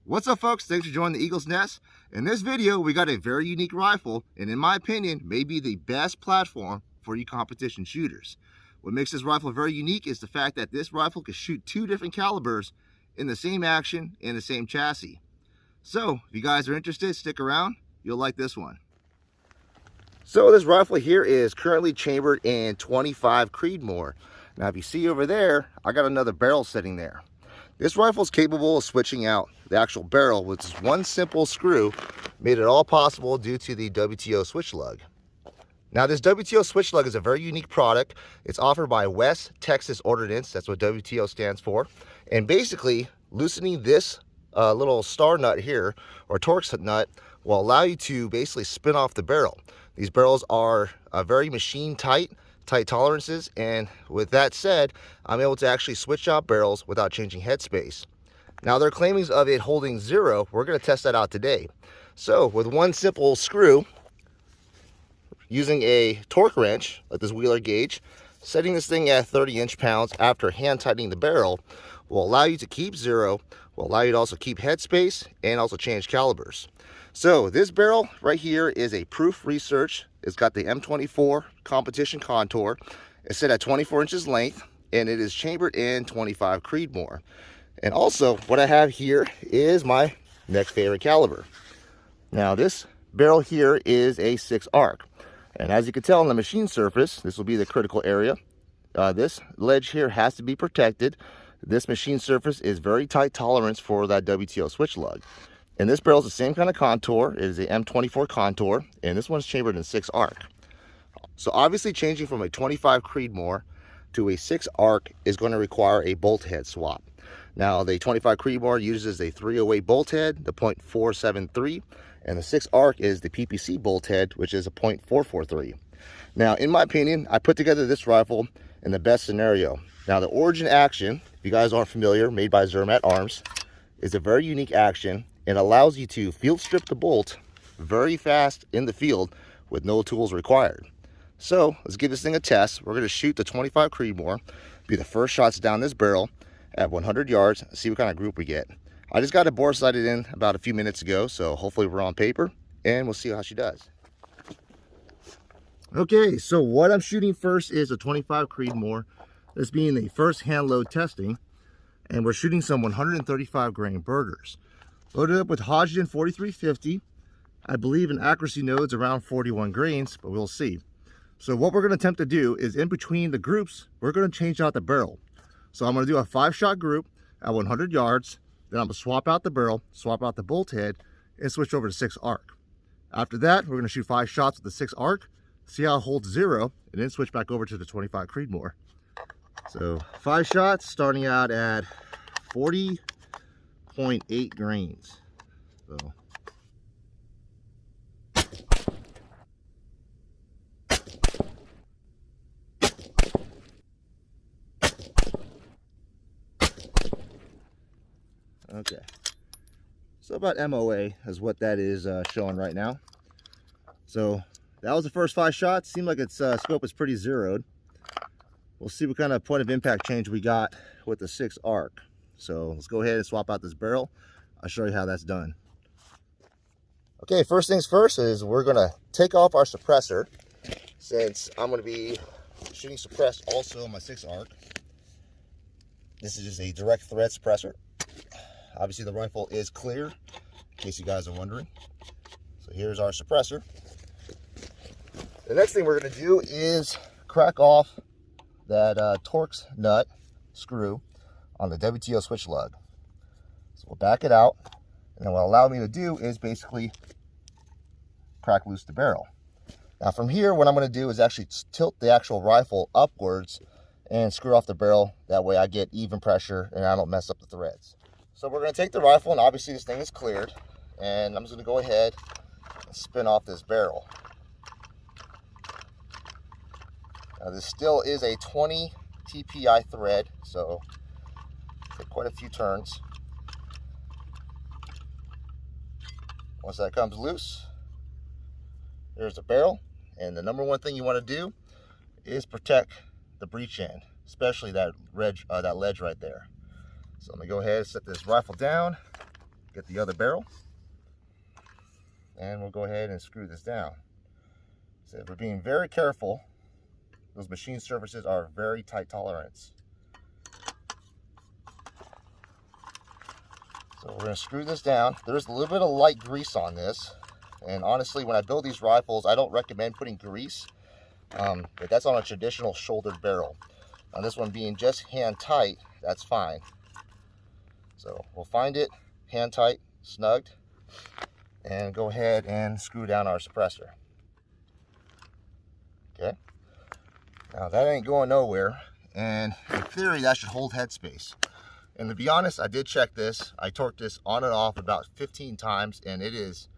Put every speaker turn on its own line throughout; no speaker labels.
What's up, folks? Thanks for joining the Eagle's Nest. In this video, we got a very unique rifle, and in my opinion, may be the best platform for you competition shooters. What makes this rifle very unique is the fact that this rifle can shoot two different calibers in the same action and the same chassis. So, if you guys are interested, stick around. You'll like this one. So this rifle here is currently chambered in 25 Creedmoor. Now, if you see over there, I got another barrel sitting there. This rifle is capable of switching out the actual barrel with just one simple screw, made it all possible due to the WTO Switch Lug. Now, this WTO Switch Lug is a very unique product. It's offered by West Texas Ordnance, that's what WTO stands for. And basically, loosening this little star nut here, or Torx nut, will allow you to basically spin off the barrel. These barrels are very machine tight tolerances, and with that said, I'm able to actually switch out barrels without changing headspace. Now, their claimings of it holding zero, we're going to test that out today. So with one simple screw, using a torque wrench like this Wheeler gauge, setting this thing at 30 inch-pounds after hand tightening the barrel will allow you to keep zero, will allow you to also keep headspace and also change calibers. So this barrel right here is a Proof Research. It's got the M24 competition contour. It's set at 24 inches length, and it is chambered in 25 Creedmoor. And also, what I have here is my next favorite caliber. Now, this barrel here is a 6 arc. And as you can tell on the machine surface, this will be the critical area. This ledge here has to be protected. This machine surface is very tight tolerance for that WTO Switch Lug. And this barrel is the same kind of contour. It is a M24 contour, and this one's chambered in 6 arc. So obviously, changing from a 25 Creedmoor to a 6 arc is going to require a bolt head swap. Now, the 25 Creedmoor uses a 308 bolt head, the .473, and the 6 arc is the PPC bolt head, which is a .443. Now, in my opinion, I put together this rifle in the best scenario. Now, the Origin action, if you guys aren't familiar, made by Zermatt Arms, is a very unique action. It allows you to field strip the bolt very fast in the field with no tools required. So let's give this thing a test. We're going to shoot the 25 Creedmoor, be the first shots down this barrel at 100 yards, see what kind of group we get. I just got it bore sighted in about a few minutes ago, so hopefully we're on paper, and we'll see how she does. Okay, so what I'm shooting first is a 25 Creedmoor, this being the first hand load testing, and we're shooting some 135 grain burgers. Loaded up with Hodgdon 4350. I believe in accuracy nodes around 41 grains, but we'll see. So what we're going to attempt to do is in between the groups, we're going to change out the barrel. So I'm going to do a 5-shot group at 100 yards. Then I'm going to swap out the barrel, swap out the bolt head, and switch over to 6 arc. After that, we're going to shoot 5 shots with the 6 arc, see how it holds zero, and then switch back over to the 25 Creedmoor. So 5 shots starting out at 40.8 grains. So okay, so about MOA is what that is showing right now. So that was the first 5 shots. Seemed like its scope is pretty zeroed. We'll see what kind of point of impact change we got with the 6 arc. So let's go ahead and swap out this barrel. I'll show you how that's done. Okay, first things first is we're going to take off our suppressor, since I'm going to be shooting suppressed also on my 6 arc. This is just a direct thread suppressor. Obviously the rifle is clear, in case you guys are wondering. So here's our suppressor. The next thing we're going to do is crack off that Torx nut screw on the WTO Switch Lug. So we'll back it out, and then what it'll allow me to do is basically crack loose the barrel. Now from here, what I'm going to do is actually tilt the actual rifle upwards and screw off the barrel. That way I get even pressure and I don't mess up the threads. So we're going to take the rifle, and obviously this thing is cleared, and I'm just going to go ahead and spin off this barrel. Now this still is a 20 TPI thread, so take quite a few turns. Once that comes loose, there's the barrel, and the number one thing you want to do is protect the breech end, especially that ledge right there. So I'm gonna go ahead and set this rifle down, get the other barrel, and we'll go ahead and screw this down. So we're being very careful. Those machine surfaces are very tight tolerance. So we're going to screw this down. There's a little bit of light grease on this. And honestly, when I build these rifles, I don't recommend putting grease. But that's on a traditional shouldered barrel. On this one being just hand tight, that's fine. So we'll find it hand tight, snugged, and go ahead and screw down our suppressor. Okay. Now that ain't going nowhere, and in theory that should hold headspace. And to be honest, I did check this. I torqued this on and off about 15 times, and it is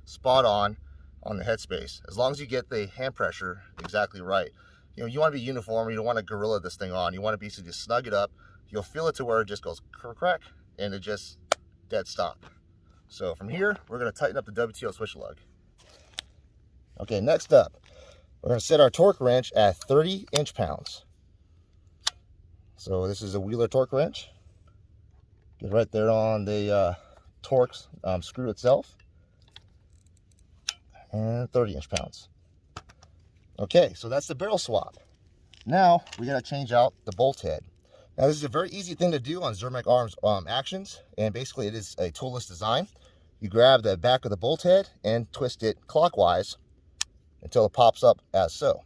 spot on the headspace. As long as you get the hand pressure exactly right. You know, you want to be uniform. You don't want to gorilla this thing on. You want to basically just snug it up. You'll feel it to where it just goes crack, and it just dead stop. So from here, we're going to tighten up the WTO Switch Lug. Okay, next up, we're going to set our torque wrench at 30 inch-pounds. So this is a Wheeler torque wrench. Get right there on the torque screw itself. And 30 inch-pounds. Okay, so that's the barrel swap. Now we got to change out the bolt head. Now this is a very easy thing to do on Zermatt Arms actions, and basically it is a toolless design. You grab the back of the bolt head and twist it clockwise until it pops up as so.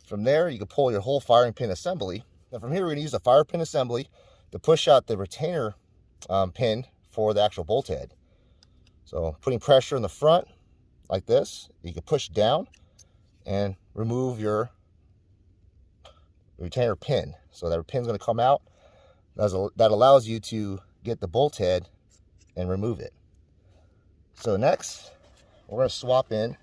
From there you can pull your whole firing pin assembly. Now from here we're going to use the fire pin assembly to push out the retainer pin for the actual bolt head. So putting pressure in the front like this, you can push down and remove your retainer pin. So that pin's going to come out. That allows you to get the bolt head and remove it. So next, we're going to swap in.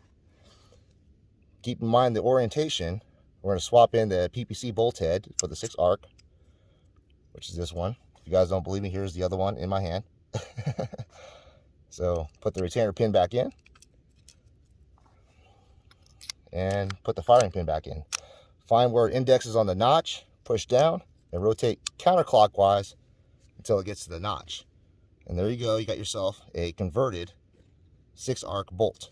Keep in mind the orientation. We're going to swap in the PPC bolt head for the 6 arc, which is this one. If you guys don't believe me, here's the other one in my hand. So put the retainer pin back in and put the firing pin back in. Find where it indexes on the notch, push down, and rotate counterclockwise until it gets to the notch. And there you go, you got yourself a converted 6 arc bolt.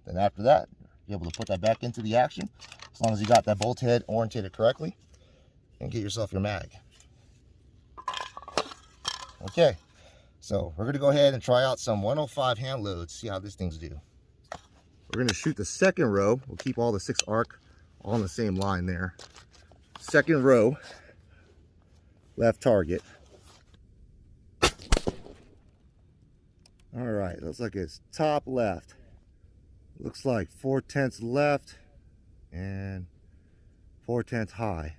Then after that, you're able to put that back into the action, as long as you got that bolt head orientated correctly, and get yourself your mag. Okay, so we're going to go ahead and try out some 105 hand loads, see how these things do. We're going to shoot the second row. We'll keep all the 6 arc all on the same line there. Second row, left target. All right, looks like it's top left. Looks like 4/10 left and 4/10 high.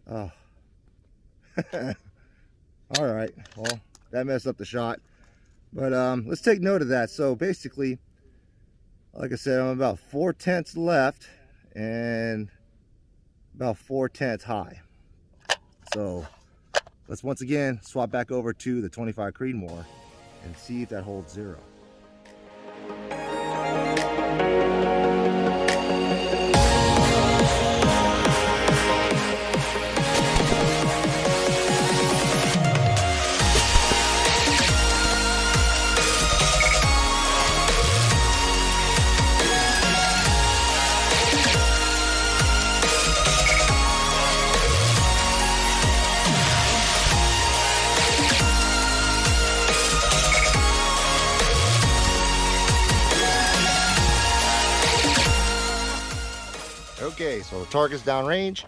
Oh. All right, well, that messed up the shot, but let's take note of that. So basically, like I said, I'm about 4/10 left and about 4/10 high. So let's once again swap back over to the 25 Creedmoor and see if that holds 0. Okay, so the target's downrange.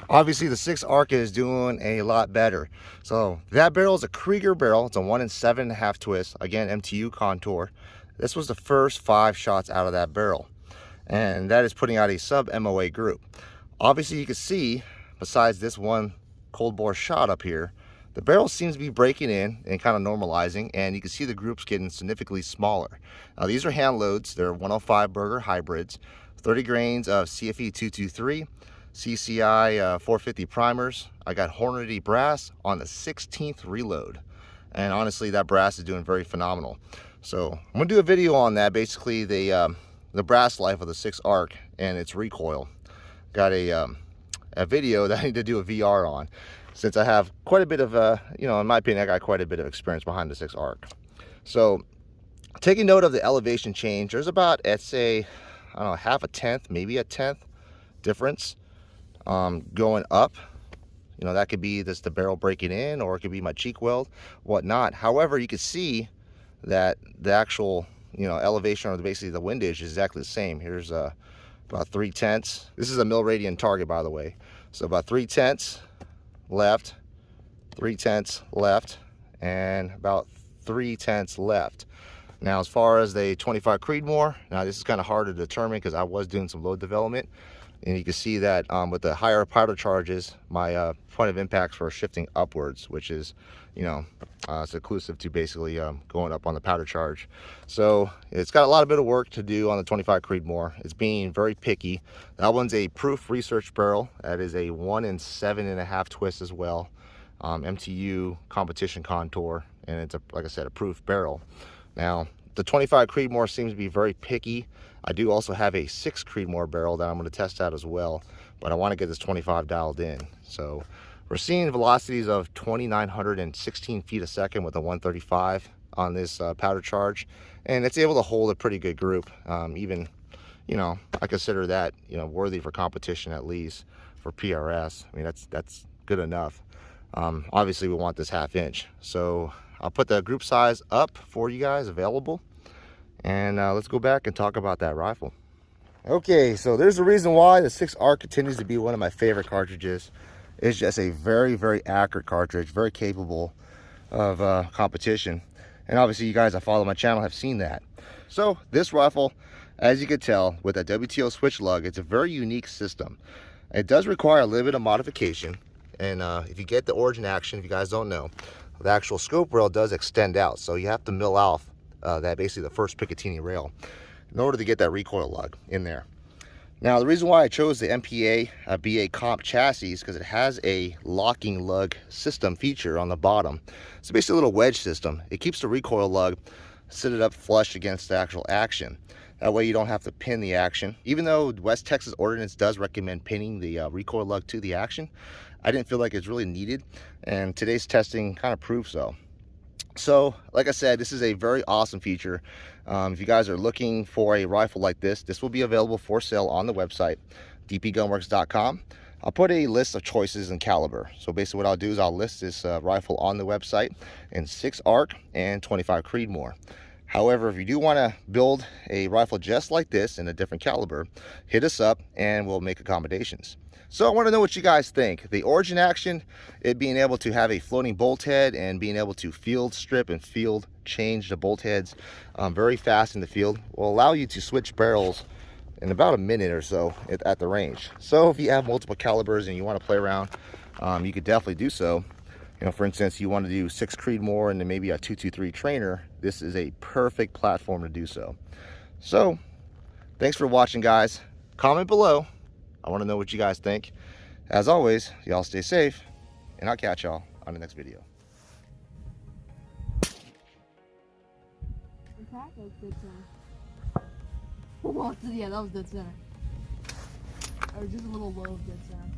Obviously the 6 arc is doing a lot better. So that barrel is a Krieger barrel. It's a 1 7.5 twist. Again, MTU contour. This was the first 5 shots out of that barrel. And that is putting out a sub MOA group. Obviously you can see, besides this one cold bore shot up here, the barrel seems to be breaking in and kind of normalizing, and you can see the groups getting significantly smaller. Now these are hand loads. They're 105 burger hybrids. 30 grains of CFE 223, CCI 450 primers. I got Hornady brass on the 16th reload. And honestly, that brass is doing very phenomenal. So I'm gonna do a video on that. Basically, they the brass life of the 6 arc and its recoil. Got a video that I need to do a VR on, since I have quite a bit of, you know, in my opinion, I got quite a bit of experience behind the 6 arc. So taking note of the elevation change, there's about, let's say, I don't know, half a tenth, maybe a tenth difference going up. You know, that could be just the barrel breaking in, or it could be my cheek weld, whatnot. However, you can see that the actual, you know, elevation, or basically the windage, is exactly the same. Here's about 3/10. This is a mil radian target, by the way. So about 3/10 left, 3/10 left, and about 3/10 left. Now, as far as the 25 Creedmoor, now this is kind of hard to determine because I was doing some load development, and you can see that with the higher powder charges, my point of impacts were shifting upwards, which is, you know, it's inclusive to basically going up on the powder charge. So it's got a lot of bit of work to do on the 25 Creedmoor. It's being very picky. That one's a proof research barrel. That is a 1 7.5 twist as well. MTU competition contour, and it's, like I said, a proof barrel. Now, the 25 Creedmoor seems to be very picky. I do also have a 6 Creedmoor barrel that I'm going to test out as well, but I want to get this 25 dialed in. So we're seeing velocities of 2,916 feet a second with a 135 on this powder charge, and it's able to hold a pretty good group. Even, you know, I consider that, you know, worthy for competition, at least for PRS. I mean, that's good enough. Obviously, we want this 1/2 inch. So I'll put the group size up for you guys available, and let's go back and talk about that rifle. Okay, so there's a reason why the 6 arc continues to be one of my favorite cartridges. It's just a very, very accurate cartridge, very capable of competition, and obviously you guys that follow my channel have seen that. So this rifle, as you can tell, with a WTO Switch Lug, it's a very unique system. It does require a little bit of modification, and if you get the origin action, if you guys don't know, the actual scope rail does extend out, so you have to mill off that, basically the first Picatinny rail, in order to get that recoil lug in there. Now, the reason why I chose the MPA BA comp chassis is because it has a locking lug system feature on the bottom. It's basically a little wedge system. It keeps the recoil lug sit it up flush against the actual action. That way you don't have to pin the action. Even though West Texas Ordnance does recommend pinning the recoil lug to the action, I didn't feel like it's really needed, and today's testing kind of proves so. So, like I said, this is a very awesome feature. If you guys are looking for a rifle like this will be available for sale on the website, dpgunworks.com. I'll put a list of choices and caliber. So basically what I'll do is I'll list this rifle on the website in 6 arc and 25 Creedmoor. However, if you do want to build a rifle just like this in a different caliber, hit us up and we'll make accommodations. So I want to know what you guys think. The origin action, it being able to have a floating bolt head and being able to field strip and field change the bolt heads very fast in the field, will allow you to switch barrels in about a minute or so at the range. So if you have multiple calibers and you want to play around, you could definitely do so. You know, for instance, you want to do 6 Creedmoor and then maybe a 223 trainer, this is a perfect platform to do so. So thanks for watching, guys. Comment below. I want to know what you guys think. As always, y'all stay safe, and I'll catch y'all on the next video.
That was dead center. Well, yeah, that was dead center. Or just a little low of dead center.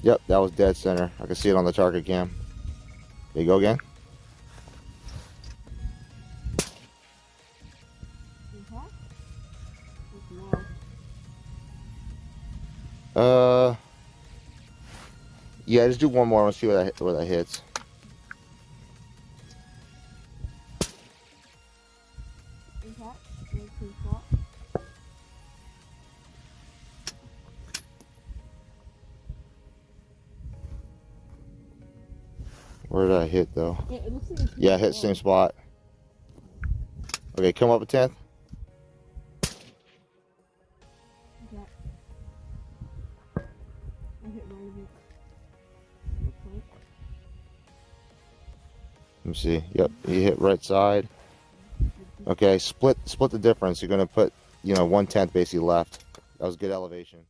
Yep, that was dead center. I can see it on the target cam. There you go again. Yeah, just do one more and see where that hits. Where did I hit though?
Yeah, it looks like
yeah, hit same spot. Okay, come up a 10th.
Okay. I hit right of it.
Let me see. Yep, you hit right side. Okay, split the difference. You're gonna put, you know, 1/10 basically left. That was good elevation.